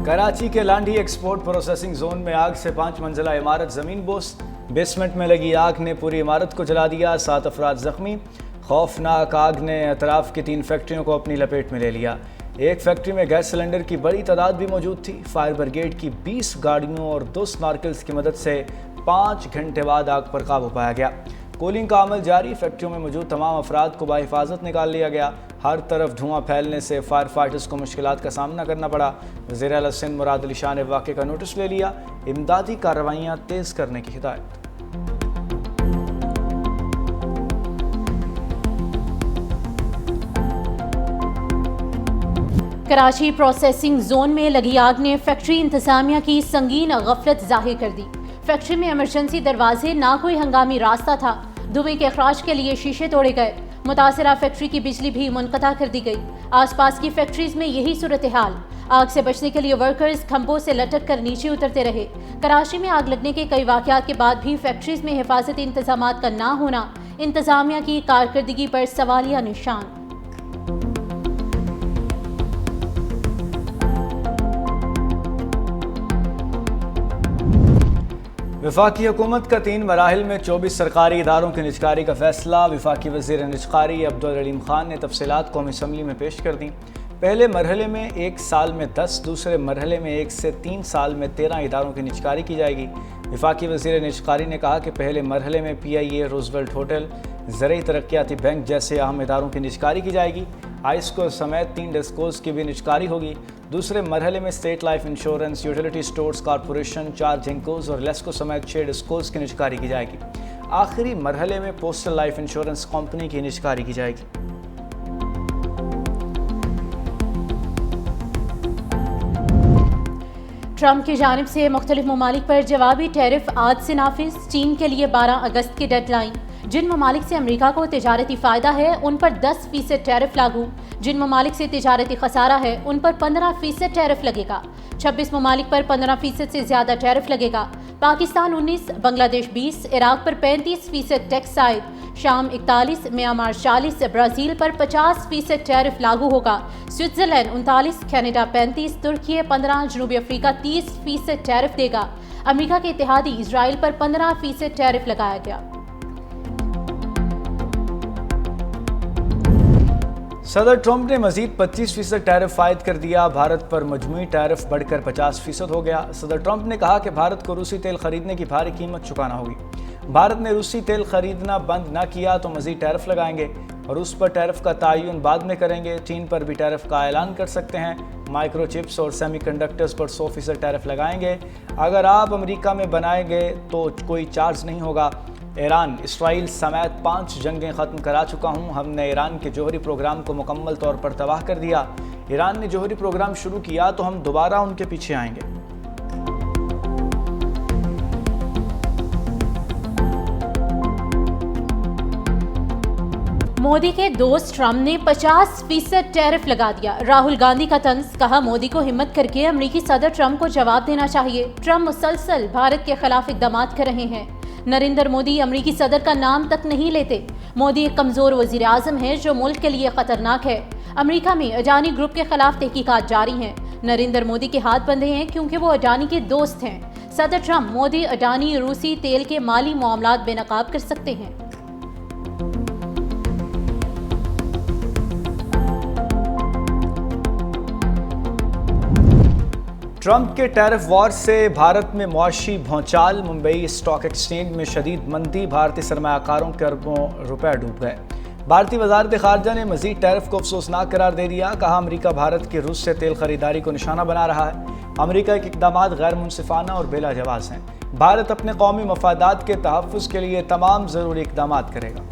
कराची के लांडी export processing zone में आग से 5 मंजिला इमारत जमीन बोस। बेसमेंट में लगी आग ने पूरी इमारत को जला दिया। 7 अफराद जख्मी। खौफनाक आग ने अतराफ की 3 फैक्ट्रियों को अपनी लपेट में ले लिया। एक फैक्ट्री में गैस सिलेंडर की बड़ी तादाद भी मौजूद थी। फायर ब्रिगेड की 20 गाड़ियों और 2 स्नॉर्कल्स की मदद से 5 घंटे बाद आग पर काबू पाया गया। कूलिंग का अमल जारी। फैक्ट्रियों में मौजूद तमाम अफराद को बाहिफाजत निकाल लिया गया। हर तरफ धुआं फैलने से फायर फाइटर्स को मुश्किलात का सामना करना पड़ा। वज़ीर आला सिंध मुराद अली शाह ने वाक़े का नोटिस ले लिया। इमदादी कार्रवाइयाँ तेज़ करने की हिदायत। कराची प्रोसेसिंग जोन में लगी आग ने फैक्ट्री इंतजामिया की संगीन गफलत जाहिर कर दी। फैक्ट्री में इमरजेंसी दरवाजे, ना कोई हंगामी रास्ता था। धुएं के अखराज के लिए शीशे तोड़े गए। मुतासिरा फैक्ट्री की बिजली भी मुनक़ता कर दी गई। आसपास की फैक्ट्रीज में यही सूरत हाल। आग से बचने के लिए वर्कर्स खंभों से लटक कर नीचे उतरते रहे। कराची में आग लगने के कई वाक़यात के बाद भी फैक्ट्रीज में हिफाजती इंतजामात का ना होना इंतजामिया की कारकर्दगी पर सवालिया निशान। वफाकी हुकूमत का 3 मराहिल में 24 सरकारी इदारों की निजकारी का फैसला। वफाकी वज़ीर निजकारी अब्दुल अलीम खान ने तफसीलात कौमी असम्बली में पेश कर दी। पहले मरहले में 1 साल में 10, दूसरे मरहले में 1 से 3 साल में 13 इदारों की निजकारी की जाएगी। वफाकी वज़ीर निजकारी ने कहा कि पहले मरहले में PIA, रोजवेल्ट होटल, ज़रई तरक्याती बैंक जैसे अहम इदारों की निजकारी की जाएगी। आइस्को समेत 3 डिस्कोज की भी निजकारी होगी। दूसरे मरहले में state life insurance, utility stores corporation, 4 जिंकोज और लेस्को समेत 6 डिस्कोज की निजकारी की जाएगी। आखिरी मरहले में पोस्टल लाइफ इंश्योरेंस कंपनी की निजकारी की जाएगी। ट्रंप की जानिब से मुख्तलिफ ममालिक पर जवाबी टैरिफ आज से नाफिज। चीन के लिए 12 अगस्त की डेडलाइन। जिन ममालिक से अमेरिका को तिजारती फ़ायदा है उन पर 10% टैरिफ लागू। जिन ममालिक से तिजारती खसारा है उन पर 15% टैरिफ लगेगा। 26 ममालिक पर 15% से ज़्यादा टैरिफ लगेगा। पाकिस्तान 19, बांग्लादेश 20, इराक पर 35% टैक्स आयद, शाम 41, म्यांमार 40, ब्राज़ील पर 50% टैरिफ लागू होगा। स्विट्ज़रलैंड 39, कनाडा 35, तुर्की 15, जनूबी अफ्रीका 30% टैरिफ देगा। अमेरिका के इत्तेहादी इजराइल पर 15% टैरिफ लगाया गया। सदर ट्रंप ने मजीद 25% टैरिफ आयद कर दिया। भारत पर मजमूई टैरिफ बढ़कर 50% हो गया। सदर ट्रंप ने कहा कि भारत को रूसी तेल खरीदने की भारी कीमत चुकाना होगी। भारत ने रूसी तेल खरीदना बंद न किया तो मजीद टैरिफ लगाएंगे और उस पर टैरिफ का तयन बाद में करेंगे। चीन पर भी टैरिफ का ऐलान कर सकते हैं। माइक्रोचिप्स और सेमीकंडक्टर्स पर 100% टैरिफ लगाएंगे। अगर आप अमेरिका में बनाएंगे तो कोई चार्ज नहीं होगा। ईरान, इसराइल समेत 5 जंगें ख़त्म करा चुका हूँ। हमने ईरान के जौहरी प्रोग्राम को मुकम्मल तौर पर तबाह कर दिया। ईरान ने जौहरी प्रोग्राम शुरू किया तो हम दोबारा उनके पीछे आएंगे। मोदी के दोस्त ट्रंप ने 50% टैरिफ लगा दिया। राहुल गांधी का तंज, कहा मोदी को हिम्मत करके अमेरिकी सदर ट्रंप को जवाब देना चाहिए। ट्रंप मुसलसल भारत के खिलाफ इक़दामात कर रहे हैं। नरेंद्र मोदी अमेरिकी सदर का नाम तक नहीं लेते। मोदी एक कमज़ोर वज़ीर आज़म है जो मुल्क के लिए ख़तरनाक है। अमेरिका में अडानी ग्रुप के खिलाफ तहकीकात जारी हैं। नरेंद्र मोदी के हाथ बंधे हैं क्योंकि वो अडानी के दोस्त हैं। सदर ट्रंप, मोदी, अडानी रूसी तेल के माली मामलात बेनकाब कर सकते हैं। ट्रंप के टैरिफ वॉर से भारत में मुआशी भौचाल। मुंबई स्टॉक एक्सचेंज में शदीद मंदी। भारतीय सरमायाकारों के अरबों रुपए डूब गए। भारतीय वजारत खारजा ने मजीद टैरिफ को अफसोसनाक करार दे दिया। कहा अमेरिका भारत की रूस से तेल खरीदारी को निशाना बना रहा है। अमेरिका के इक़दामात गैर मुनसिफाना और बेलाजवाज़ हैं। भारत अपने कौमी मफादात के तहफ़्फ़ुज़ के लिए तमाम ज़रूरी इक़दामात करेगा।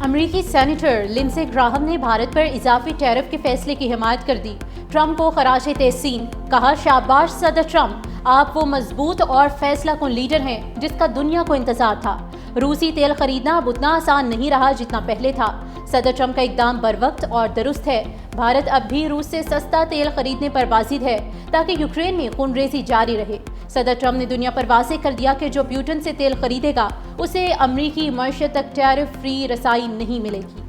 अमेरिकी सेनेटर लिंडसे ग्राहम ने भारत पर इजाफी टैरिफ के फैसले की हिमायत कर दी। ट्रंप को खराज तहसीन, कहा शाबाश सदर ट्रंप, आप वो मजबूत और फैसला कुन लीडर हैं जिसका दुनिया को इंतजार था। रूसी तेल खरीदना अब उतना आसान नहीं रहा जितना पहले था। सदर ट्रंप का इकदाम बरवक्त और दुरुस्त है। भारत अब भी रूस से सस्ता तेल खरीदने पर बाजिद है ताकि यूक्रेन में खूनरेजी जारी रहे। सदर ट्रंप ने दुनिया पर वाज़ेह कर दिया कि जो ब्यूटन से तेल खरीदेगा उसे अमरीकी मईशत तक टैरिफ फ्री रसाई नहीं मिलेगी।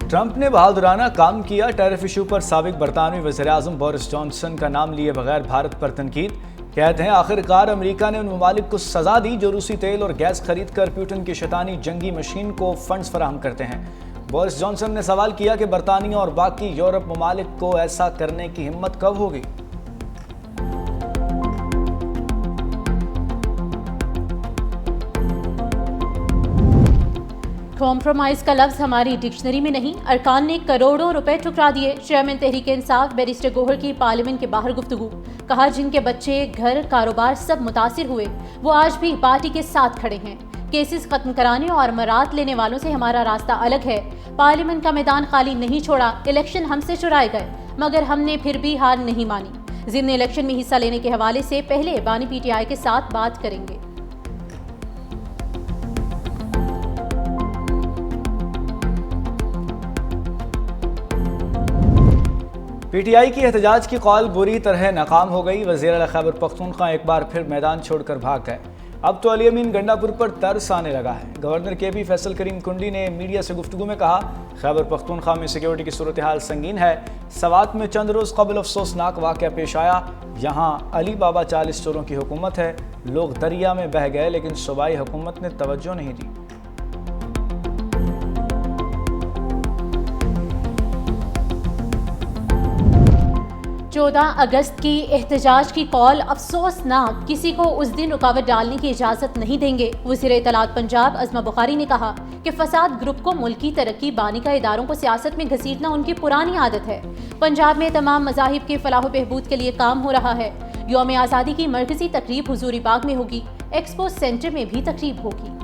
ट्रंप ने बहादुराना काम किया। टैरिफ इशू पर साबिक बरतानवी वज़ीर-ए-आज़म बोरिस जॉनसन का नाम लिए बगैर भारत पर तनकीद। कहते हैं आखिरकार अमेरिका ने उन ममालिक को सजा दी जो रूसी तेल और गैस खरीद कर प्यूटन की शैतानी जंगी मशीन को फंड्स फराहम करते हैं। बोरिस जॉनसन ने सवाल किया कि बरतानिया और बाकी यूरोप ममालिक को ऐसा करने की हिम्मत कब होगी। कॉम्प्रोमाइज का लफ्ज हमारी डिक्शनरी में नहीं। अरकान ने करोड़ों रुपए ठुकरा दिए। चेयरमैन तहरीक इंसाफ बैरिस्टर गोहर की पार्लियामेंट के बाहर गुफ्तगू। कहा जिनके बच्चे, घर, कारोबार सब मुतासिर हुए वो आज भी पार्टी के साथ खड़े हैं। केसेस खत्म कराने और मरात लेने वालों से हमारा रास्ता अलग है। पार्लियामेंट का मैदान खाली नहीं छोड़ा। इलेक्शन हमसे चुराए गए मगर हमने फिर भी हार नहीं मानी। जिम्न इलेक्शन में हिस्सा लेने के हवाले से पहले बानी PTI के साथ बात करेंगे। PTI की एहतजाज की कॉल बुरी तरह नाकाम हो गई। वज़ीर आला खैबर पख्तूनख्वा एक बार फिर मैदान छोड़कर भाग गए। अब तो अली अमीन गंडापुर पर तरस आने लगा है। गवर्नर KP फैसल करीम कुंडी ने मीडिया से गुफ्तगू में कहा खैबर पख्तूनख्वा में सिक्योरिटी की सूरत हाल संगीन है। सवात में चंद रोज़ कबल अफसोसनाक वाक़या पेश आया। यहाँ अली बाबा 40 चोरों की हुकूमत है। लोग दरिया में बह गए लेकिन सूबाई हुकूमत ने तवज्जो नहीं दी। 14 अगस्त की एहतजाज की कॉल अफसोसनाक, किसी को उस दिन रुकावट डालने की इजाज़त नहीं देंगे। वज़ीर इत्तलात पंजाब अज़मा बुखारी ने कहा कि फसाद ग्रुप को मुल्की तरक्की बानी का इदारों को सियासत में घसीटना उनकी पुरानी आदत है। पंजाब में तमाम मज़ाहिब के फलाह बहबूद के लिए काम हो रहा है। यौम आज़ादी की मरकज़ी तकरीब हुजूरी बाग में होगी। एक्सपो सेंटर में भी तकरीब होगी।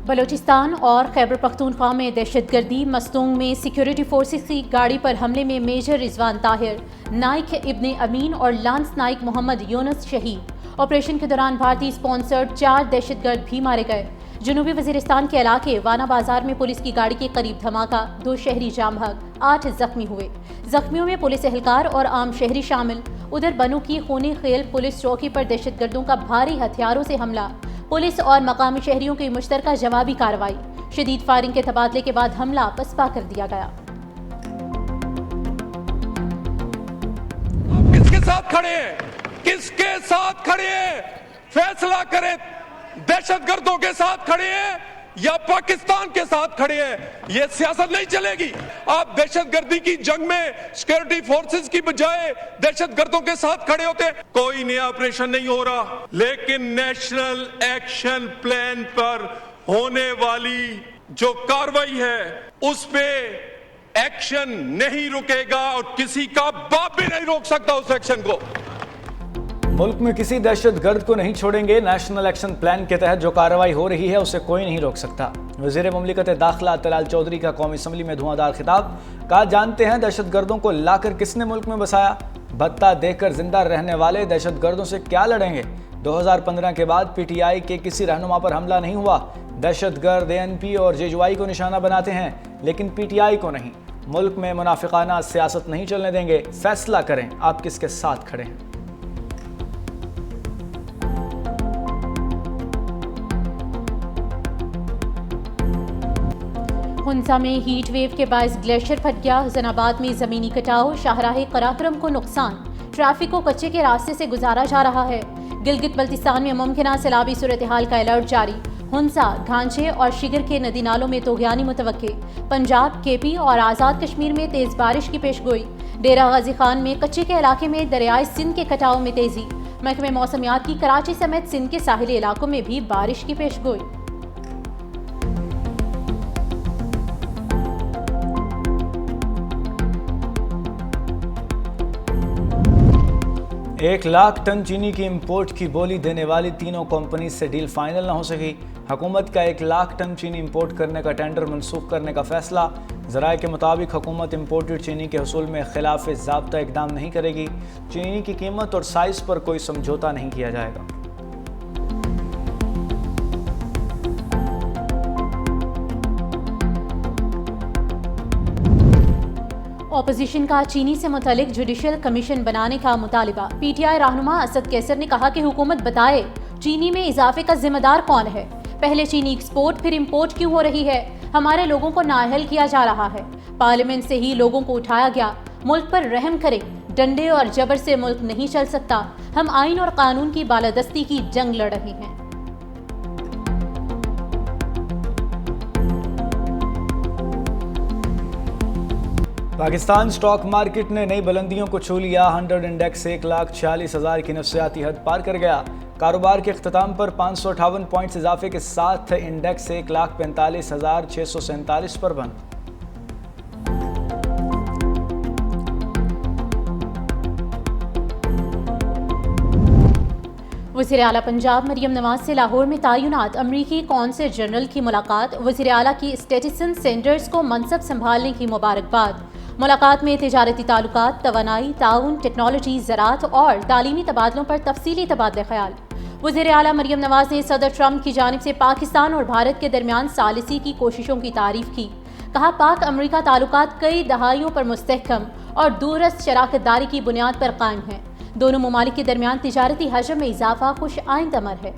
बलूचिस्तान और खैबर पख्तूनख्वा में दहशतगर्दी। मस्तूंग में सिक्योरिटी फोर्सेस की गाड़ी पर हमले में मेजर रिजवान ताहिर, नाइक इब्ने अमीन और लांस नाइक मोहम्मद यूनुस शहीद। ऑपरेशन के दौरान भारतीय स्पॉन्सर्ड 4 दहशतगर्द भी मारे गए। जनूबी वजीरिस्तान के इलाके वाना बाजार में पुलिस की गाड़ी के करीब धमाका, 2 शहरी जाम भाग, 8 जख्मी हुए। जख्मियों में पुलिस एहलकार और आम शहरी शामिल। उधर बनू की खूनी खेल पुलिस चौकी पर दहशतगर्दों का भारी हथियारों से हमला। पुलिस और मकामी शहरियों की मुश्तरका जवाबी कार्रवाई। शदीद फायरिंग के तबादले के बाद हमला पसपा कर दिया गया। किसके साथ खड़े हैं? किसके साथ खड़े हैं? फैसला करें। दहशतगर्दों के साथ खड़े हैं या पाकिस्तान के साथ खड़े हैं? यह सियासत नहीं चलेगी। आप दहशतगर्दी की जंग में सिक्योरिटी फोर्सेस की बजाय दहशतगर्दों के साथ खड़े होते हैं। कोई नया ऑपरेशन नहीं हो रहा, लेकिन नेशनल एक्शन प्लान पर होने वाली जो कार्रवाई है उस पे एक्शन नहीं रुकेगा और किसी का बाप भी नहीं रोक सकता उस एक्शन को। मुल्क में किसी दहशतगर्द को नहीं छोड़ेंगे। नेशनल एक्शन प्लान के तहत जो कार्रवाई हो रही है उसे कोई नहीं रोक सकता। वज़ीर मुमलिकत दाखिला तलाल चौधरी का कौमी असम्बली में धुआंधार खिताब। कहा जानते हैं दहशतगर्दों को लाकर किसने मुल्क में बसाया। भत्ता देकर जिंदा रहने वाले दहशतगर्दों से क्या लड़ेंगे। 2015 के बाद PTI के किसी रहनुमा पर हमला नहीं हुआ। दहशतगर्द ANP और JJY को निशाना बनाते हैं लेकिन PTI को नहीं। मुल्क में मुनाफिकाना सियासत नहीं चलने देंगे। फैसला करें आप किसके साथ खड़े हैं। हुंसा में हीट वेव के बायस ग्लेशियर फट गया। जनाबाद में ज़मीनी कटाव, शाहराह कराक्रम को नुकसान। ट्रैफिक को कच्चे के रास्ते से गुजारा जा रहा है। गिलगित बल्तिस्तान में मुमकिन सैलाबी सूरत हाल का अलर्ट जारी। हुंसा, घांचे और शिगर के नदी नालों में तोगयानी मुतवक्के। पंजाब, KP और आज़ाद कश्मीर में तेज़ बारिश की पेशगोई। डेरा गाजी खान में कच्चे के इलाके में दरियाए सिंध के कटाव में तेज़ी। महकमे मौसमियात की कराची समेत सिंध के साहिली इलाकों में भी बारिश की पेशगोई। एक लाख टन चीनी की इंपोर्ट की बोली देने वाली तीनों कंपनी से डील फाइनल न हो सकी। हुकूमत का 1 लाख टन चीनी इंपोर्ट करने का टेंडर मनसूख करने का फैसला। ज़राए के मुताबिक हुकूमत इम्पोर्टेड चीनी के हसूल में खिलाफ ज़ाब्ता इकदाम नहीं करेगी। चीनी की कीमत और साइज़ पर कोई समझौता नहीं किया जाएगा। ऑपोजिशन का चीनी से मुतल्लिक जुडिशल कमीशन बनाने का मुतालिबा। पीटीआई रहनुमा असद कैसर ने कहा कि हुकूमत बताए चीनी में इजाफे का जिम्मेदार कौन है। पहले चीनी एक्सपोर्ट फिर इंपोर्ट क्यों हो रही है। हमारे लोगों को नाअहल किया जा रहा है। पार्लियामेंट से ही लोगों को उठाया गया। मुल्क पर रहम करें। डंडे और जबर से मुल्क नहीं चल सकता। हम आइन और कानून की बालादस्ती की जंग लड़ रहे हैं। पाकिस्तान स्टॉक मार्केट ने नई बुलंदियों को छू लिया। 100 इंडेक्स 1,40,000 की नफ्सियाती हद पार कर गया। कारोबार के अख्ताम पर 558 पॉइंट्स इजाफे के साथ इंडेक्स 1,45,647 पर बंद। वज़ीर आला पंजाब मरियम नवाज से लाहौर में तैनात अमरीकी कौंसल जनरल की मुलाकात। वज़ीर आला की स्टेटिसन सेंडर्स को मनसब संभालने की मुबारकबाद। मुलाकात में तिजारती ताल्लुकात, तवानाई, ताउन, टेक्नोलॉजी, ज़राअत और तालीमी तबादलों पर तफसीली तबादले ख्याल। वज़ीर आला मरियम नवाज ने सदर ट्रंप की जानिब से पाकिस्तान और भारत के दरमियान सालिसी की कोशिशों की तारीफ की। कहा पाक अमरीका ताल्लुकात कई दहाइयों पर मुस्तहकम और दूरस्त शराकतदारी की बुनियाद पर कायम है। दोनों ममालिक के दरमियान तिजारती हजम में इजाफा खुश आइंद अमर है।